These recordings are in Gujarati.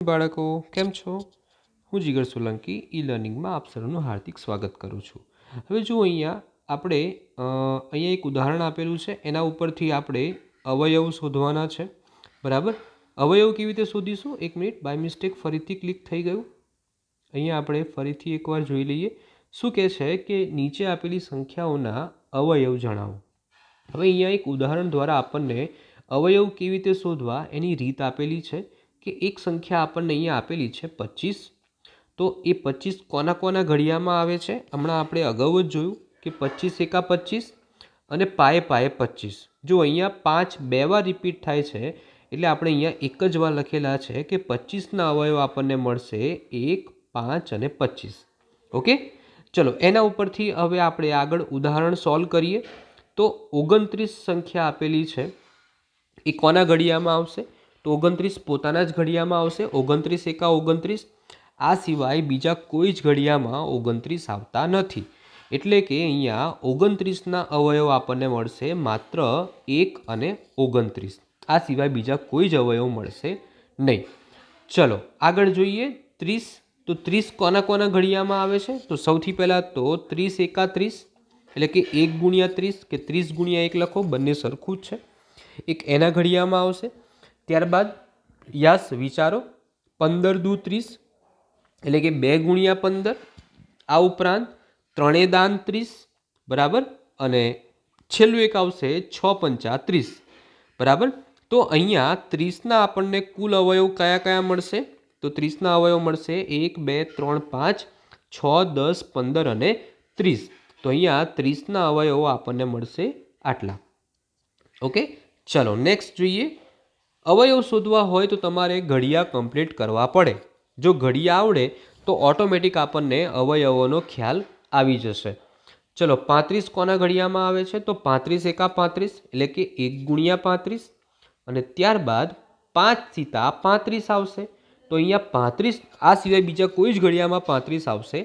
બાળકો કેમ છો? હું જીગર સોલંકી ઈ લર્નિંગમાં આપ સૌનું હાર્દિક સ્વાગત કરું છું. હવે જો અહીંયા એક ઉદાહરણ આપેલું છે, એના ઉપરથી આપણે અવયવ શોધવાના છે. બરાબર. અવયવ કેવી રીતે શોધીશું? એક મિનિટ, બાય મિસ્ટેક ફરીથી ક્લિક થઈ ગયું. અહીંયા આપણે ફરીથી એકવાર જોઈ લઈએ. શું કહે છે કે નીચે આપેલી સંખ્યાઓના અવયવ જણાવો. હવે અહીંયા એક ઉદાહરણ દ્વારા આપણને અવયવ કેવી રીતે શોધવા એની રીત આપેલી છે. કે એક સંખ્યા આપણને અહીંયા આપેલી છે 25. તો એ 25 કોના કોના ઘડિયામાં આવે છે? હમણાં આપણે અગાઉ જ જોયું કે 25 એકા 25 અને પાએ 25. જો અહીંયા 5 બે વાર રિપીટ થાય છે, એટલે આપણે અહીંયા એક જ વાર લખેલા છે કે 25ના અવયવ આપણને મળશે 1, 5 અને 25. ઓકે, ચલો એના ઉપરથી હવે આપણે આગળ ઉદાહરણ સોલ્વ કરીએ. તો 29 સંખ્યા આપેલી છે, એ કોના ઘડિયામાં આવશે? તો 29 પોતાના જ ઘડિયામાં આવશે. 29 એકા 29. આ સિવાય બીજા કોઈ જ ઘડિયામાં 29 આવતા નથી. એટલે કે અહીંયા 29ના અવયવ આપણને મળશે માત્ર 1 અને 29. આ સિવાય બીજા કોઈ જ અવયવ મળશે નહીં. ચલો આગળ જોઈએ. 30. તો 30 કોના કોના ઘડિયામાં આવે છે? તો સૌથી પહેલાં તો 30 એકા 30, એટલે કે 1 ગુણ્યા 30 કે 30 ગુણ્યા 1 લખો, બંને સરખું જ છે. એક એના ઘડિયામાં આવશે. ત્યારબાદ યસ વિચારો, 15 દુ 30, એટલે કે 2 ગુણ્યા 15. આ ઉપરાંત 3 દાન 30. બરાબર. અને છેલ્લું એક આવશે 6 પંચા 30. બરાબર. તો અહીંયા 30ના આપણને કુલ અવયવ કયા કયા મળશે? તો 30ના અવયવ મળશે 1, 2, 3, 5, 6, 10, 15 અને 30. તો અહીંયા 30ના અવયવો આપણને મળશે આટલા. ઓકે, ચલો નેક્સ્ટ જોઈએ. અવયવ શોધવા હોય તો તમારે ઘડિયા કમ્પ્લીટ કરવા પડે. જો ઘડિયા આવડે તો ઓટોમેટિક આપણને અવયવોનો ખ્યાલ આવી જશે. ચલો 35 કોના ઘડિયામાં આવે છે? તો 35 એકા 35, એટલે કે 1 ગુણ્યા 35. અને ત્યારબાદ 5 સીતા 35 આવશે. તો અહીંયા 35, આ સિવાય બીજા કોઈ જ ઘડિયામાં 35 આવશે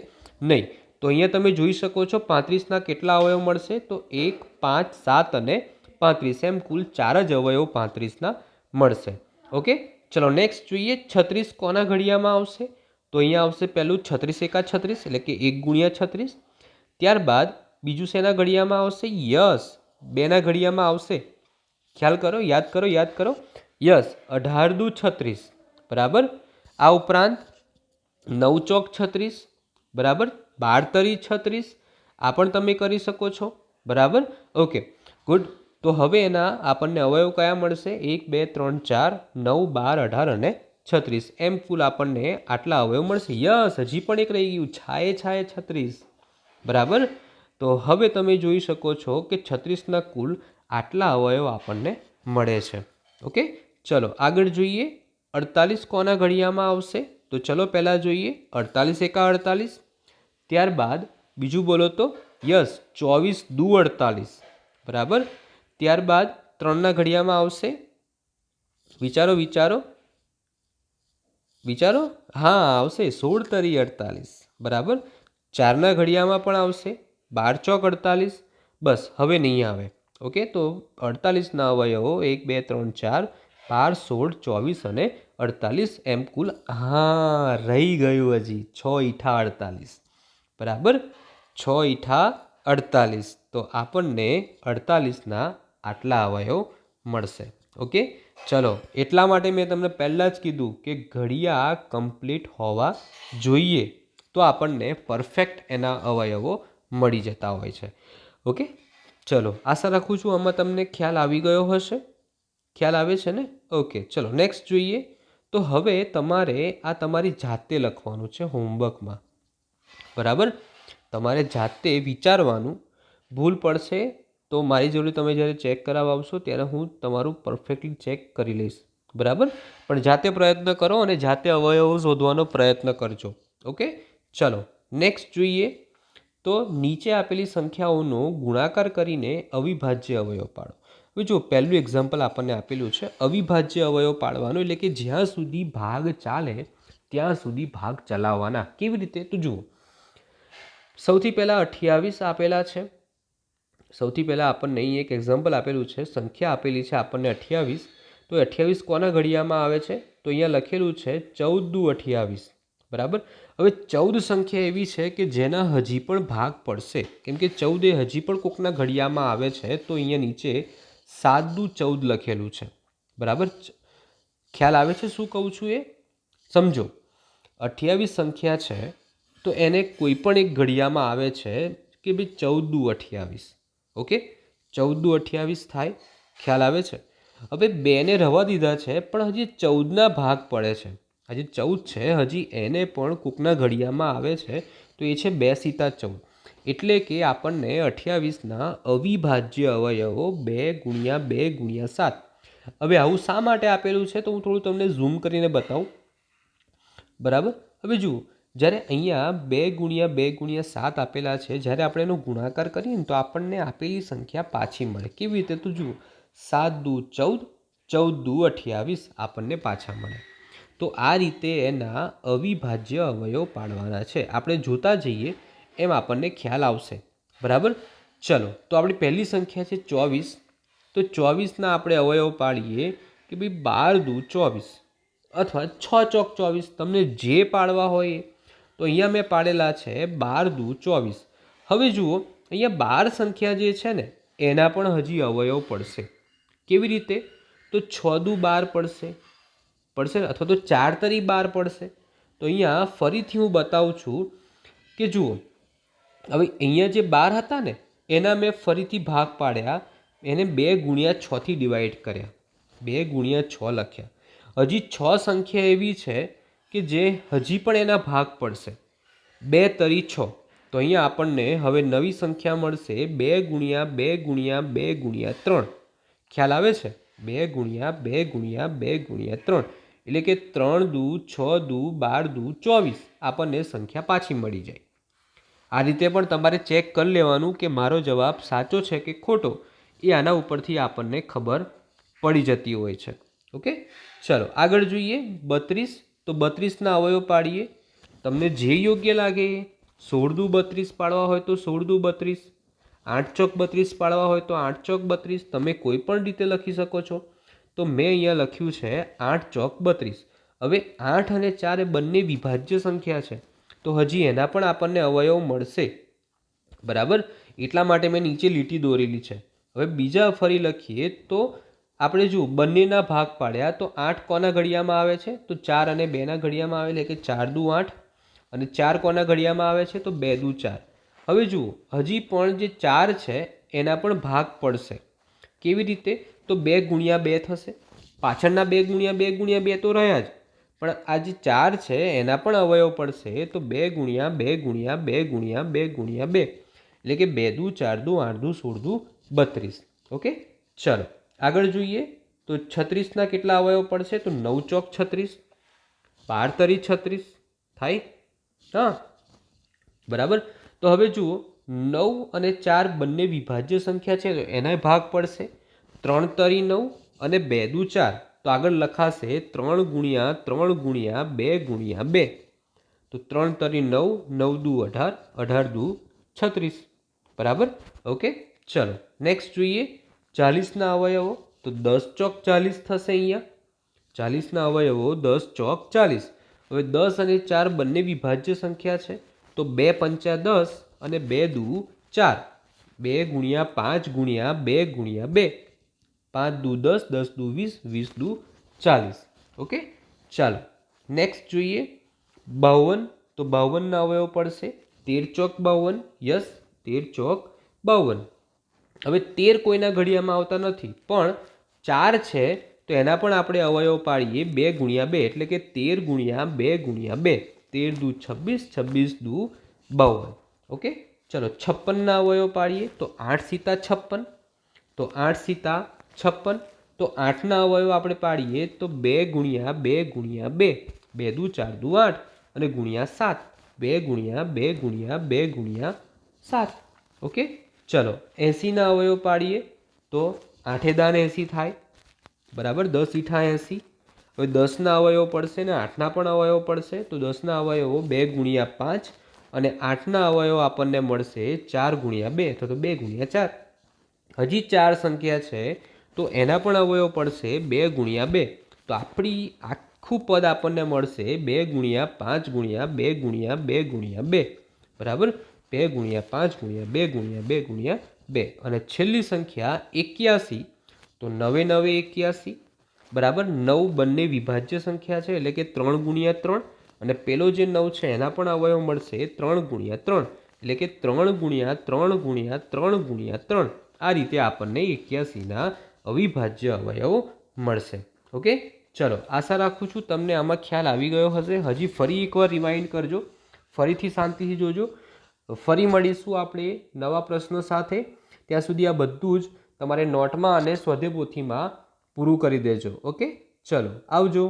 નહીં. તો અહીંયા તમે જોઈ શકો છો 35ના કેટલા અવયવ મળશે? તો 1, 5, 7 અને 35. એમ કુલ 4 જ અવયવ 35ના મળશે. ઓકે, ચલો નેક્સ્ટ જોઈએ. 36 કોના ઘડિયામાં આવશે? તો અહીંયા આવશે પહેલું 36 એકા 36, એટલે કે 1 ગુણ્યા 36. ત્યારબાદ બીજું શેના ઘડિયામાં આવશે? યસ, 2ના ઘડિયામાં આવશે. ખ્યાલ કરો, યાદ કરો. યસ, 18 દુ 36. બરાબર. આ ઉપરાંત 9 ચોક 36. બરાબર. 12 તરી 36. આ પણ તમે કરી શકો છો. બરાબર. Okay, good. તો હવે એના આપણને અવયવ કયા મળશે? 1, 2, 3, 4, 9, 12, 18 અને 36. એમ કુલ આપણને આટલા અવયવ મળશે. યસ, હજી પણ એક રહી ગયું, છાએ 36. બરાબર. તો હવે તમે જોઈ શકો છો કે 36ના કુલ આટલા અવયવ આપણને મળે છે. ઓકે, ચલો આગળ જોઈએ. 48 કોના ઘડિયામાં આવશે? તો ચલો પહેલાં જોઈએ. 48 એકા 48. ત્યારબાદ બીજું બોલો તો યસ, 24 દુ 48. બરાબર. ત્યારબાદ 3ના ઘડિયામાં આવશે. વિચારો. હા, આવશે 16 તરી 48. બરાબર. 4ના ઘડિયામાં પણ આવશે. 12 ચોક 48. બસ હવે નહીં આવે. ઓકે, તો 48ના અવયવો 1, 2, 3, 4, 12, 16, 24 અને 48. એમ કુલ, હા રહી ગયું હજી, 6 ઈઠા 48. બરાબર. 6 ઈઠા 48. તો આપણને 48ના આટલા અવયવ મળશે. ઓકે, ચલો એટલા માટે મેં તમને પહેલાં જ કીધું કે ઘડિયા કમ્પ્લીટ હોવા જોઈએ, તો આપણને પરફેક્ટ એના અવયવો મળી જતા હોય છે. ઓકે, ચલો આશા રાખું છું આમાં તમને ખ્યાલ આવી ગયો હશે. ખ્યાલ આવે છે ને? ઓકે, ચલો નેક્સ્ટ જોઈએ. તો હવે તમારે આ તમારી જાતે લખવાનું છે હોમવર્કમાં. બરાબર. તમારે જાતે વિચારવાનું. ભૂલ પડશે તો મારી જોડે તમે જ્યારે ચેક કરાવવા આવશો ત્યારે હું તમારું પરફેક્ટલી ચેક કરી લઈશ. બરાબર. પણ જાતે પ્રયત્ન કરો અને જાતે અવયવો શોધવાનો પ્રયત્ન કરજો. ઓકે, ચલો નેક્સ્ટ જોઈએ. તો નીચે આપેલી સંખ્યાઓનો ગુણાકાર કરીને અવિભાજ્ય અવયવ પાડો. હવે જો પહેલું એક્ઝામ્પલ આપણને આપેલું છે અવિભાજ્ય અવયવ પાડવાનું, એટલે કે જ્યાં સુધી ભાગ ચાલે ત્યાં સુધી ભાગ ચલાવવાના. કેવી રીતે? તો જુઓ, સૌથી પહેલાં 28 આપેલા છે. સૌથી પહેલાં આપણને અહીં એક એક્ઝામ્પલ આપેલું છે, સંખ્યા આપેલી છે આપણને 28. તો તો 28 કોના ઘડિયામાં આવે છે? તો અહીંયા લખેલું છે 14 દુ 28, બરાબર. હવે 14 સંખ્યા એવી છે કે જેના હજી પણ ભાગ પડશે, કેમ કે 14 એ હજી પણ કોકના ઘડિયામાં આવે છે. તો અહીંયા નીચે 7 દુ 14 લખેલું છે, બરાબર. ખ્યાલ આવે છે શું કહું છું? એ સમજો. 28 સંખ્યા છે તો એને કોઈ પણ એક ઘડિયામાં આવે છે કે ભાઈ 14 દુ 28, ઓકે. 14 દુ 28 થાય, ખ્યાલ આવે છે. હવે 2 ને રવા દીધા છે પણ હજી 14ના ભાગ પડે છે. હજી 14 છે, હજી એને પણ કોકના ઘડિયામાં આવે છે. તો એ છે 2 સીતા 14. એટલે કે આપણને 28ના અવિભાજ્ય અવયવો 2 ગુણ્યા 2 ગુણ્યા 7. હવે આવું શા માટે આપેલું છે? તો હું થોડું તમને ઝૂમ કરીને બતાવું, બરાબર. હવે જુઓ, જ્યારે અહીંયા 2 ગુણ્યા 2 ગુણ્યા 7 આપેલા છે, જ્યારે આપણે એનો ગુણાકાર કરીએ ને તો આપણને આપેલી સંખ્યા પાછી મળે. કેવી રીતે? તો જુઓ, 7 દુ 14, 14 દુ 28 આપણને પાછા મળે. તો આ રીતે એના અવિભાજ્ય અવયવ પાડવાના છે. આપણે જોતા જઈએ એમ આપણને ખ્યાલ આવશે, બરાબર. ચલો, તો આપણી પહેલી સંખ્યા છે 24. તો 24ના આપણે અવયવ પાડીએ કે ભાઈ 12 દુ 24 અથવા 6 ચોક 24, તમને જે પાડવા હોય. તો અહીંયા મેં પાડેલા છે 12 દુ 24. હવે જુઓ, અહીંયા 12 સંખ્યા જે છે ને એના પણ હજી અવયવ પડશે. કેવી રીતે? તો 6 દુ 12 પડશે, અથવા તો 4 તરી 12 પડશે. તો અહીંયા ફરીથી હું બતાવું છું કે જુઓ, હવે અહીંયા જે 12 હતા ને એના મેં ફરીથી ભાગ પાડ્યા, એને 2 ગુણ્યા 6થી ડિવાઈડ કર્યા, 2 ગુણ્યા 6 લખ્યા. હજી 6 સંખ્યા એવી છે કે જે હજી પણ એના ભાગ પડશે. 2 તરી 6. તો અહીંયા આપણને હવે નવી સંખ્યા મળશે 2 ગુણ્યા 2 ગુણ્યા 2 ગુણ્યા 3. ખ્યાલ આવે છે? 2 ગુણ્યા 2 ગુણ્યા 2 ગુણ્યા 3, એટલે કે 3 દુ 6 દુ 12 દુ 24 આપણને સંખ્યા પાછી મળી જાય. આ રીતે પણ તમારે ચેક કરી લેવાનું કે મારો જવાબ સાચો છે કે ખોટો. એ આના ઉપરથી આપણને ખબર પડી જતી હોય છે, ઓકે. ચલો આગળ જોઈએ. 32. તો 32ના અવયવ પાડીએ, તમને જે યોગ્ય લાગે. 16 દુ 32 પાડવા હોય તો 16 દુ 32, 8 ચોક 32 પાડવા હોય તો 8 ચોક 32. તમે કોઈ પણ રીતે લખી શકો છો. તો મેં અહીંયા લખ્યું છે 8 ચોક 32. હવે 8 અને 4 એ બંને વિભાજ્ય સંખ્યા છે, તો હજી એના પણ આપણને અવયવ મળશે, બરાબર. એટલા માટે મેં નીચે લીટી દોરેલી છે. હવે બીજા ફરી લખીએ તો આપણે જુઓ, બંનેના ભાગ પાડ્યા તો 8 કોના ઘડિયામાં આવે છે? તો 4 અને 2ના ઘડિયામાં આવે, એટલે કે 4 દુ 8. અને 4 કોના ઘડિયામાં આવે છે? તો 2 દુ 4. હવે જુઓ, હજી પણ જે 4 છે એના પણ ભાગ પડશે. કેવી રીતે? તો 2 ગુણ્યા 2 થશે. પાછળના 2 ગુણ્યા 2 ગુણ્યા 2 તો રહ્યા જ, પણ આ જે 4 છે એના પણ અવયવ પડશે. તો 2 ગુણ્યા 2 ગુણ્યા 2 ગુણ્યા 2 ગુણ્યા 2, એટલે કે 2 દુ 4 દુ 8 દુ 16 દુ 32, ઓકે. ચલો આગળ જોઈએ. તો 36ના કેટલા અવયવ પડશે? તો 9 ચોક 36, 12 તરી 36 થાય, હા, બરાબર. તો હવે જુઓ, 9 અને 4 બંને વિભાજ્ય સંખ્યા છે, તો એના ભાગ પડશે. 3 તરી 9 અને 2 દુ 4. તો આગળ લખાશે 3 ગુણ્યા 3 ગુણ્યા 2 ગુણ્યા 2. તો 3 તરી 9, 9 દુ 18, 18 દુ 36, બરાબર, ઓકે. ચલો નેક્સ્ટ જોઈએ. 40ના અવયવો. તો 10 ચોક 40 થશે. અહીંયા 40ના અવયવો 10 ચોક 40. હવે 10 અને 4 બંને વિભાજ્ય સંખ્યા છે, તો 2 પંચા 10 અને 2 દુ 4. 2 ગુણ્યા 5 ગુણ્યા 2 ગુણ્યા 2. 5 દુ 10, 10 દુ 20, 20 દુ 40, ઓકે. ચાલો નેક્સ્ટ જોઈએ. 52. તો 52ના અવયવ પડશે 13 ચોક 52, યસ, 13 ચોક 52. હવે 13 કોઈના ઘડિયામાં આવતા નથી, પણ 4 છે તો એના પણ આપણે અવયવ પાડીએ 2 ગુણ્યા 2, એટલે કે 13 ગુણ્યા 2 ગુણ્યા 2. 13 દુ 26, 26 દુ 52, ઓકે. ચલો 56ના અવયવ પાડીએ તો 8 સીતા 56. તો 8 સીતા 56. તો 8ના અવયવ આપણે પાડીએ તો 2 ગુણ્યા 2 ગુણ્યા 2, 2 દુ 4 દુ 8 અને ગુણ્યા 7. 2 ગુણ્યા 2 ગુણ્યા 2 ગુણ્યા 7, ઓકે. ચલો 80ના અવયવ પાડીએ તો 8 દાન 80 થાય, બરાબર. 10 ઈઠા 80. હવે 10ના અવયવ પડશે ને 8ના પણ અવયવ પડશે. તો 10ના અવયવો 2 ગુણ્યા 5 અને 8ના અવયવ આપણને મળશે 4 ગુણ્યા 2, અથવા તો 2 ગુણ્યા 4. હજી 4 સંખ્યા છે, તો એના પણ અવયવ પડશે 2 ગુણ્યા 2. તો આપણી આખું પદ આપણને મળશે 2 ગુણ્યા 5 ગુણ્યા 2 ગુણ્યા 2 ગુણ્યા 2. બરાબર, 2 ગુણ્યા 5 ગુણ્યા 2 ગુણ્યા 2 ગુણ્યા 2. અને છેલ્લી સંખ્યા 81. તો 9 9 81. બરાબર, 9 બંને વિભાજ્ય સંખ્યા છે, એટલે કે 3 ગુણ્યા 3. અને પેલો જે 9 છે એના પણ અવયવ મળશે 3 ગુણ્યા 3, એટલે કે 3 ગુણ્યા 3 ગુણ્યા 3 ગુણ્યા 3. આ રીતે આપણને 81ના અવિભાજ્ય અવયવ મળશે. ઓકે, ચલો, આશા રાખું છું તમને આમાં ખ્યાલ આવી ગયો હશે. હજી ફરી એકવાર રિમાઇન્ડ કરજો, ફરીથી શાંતિથી જોજો. ફરી મળીશું આપણે નવા પ્રશ્નો સાથે. ત્યાં સુધી આ બધું જ તમારે નોટમાં અને સ્વાધ્યાય પોથીમાં પૂરું કરી દેજો. ઓકે, ચલો, આવજો.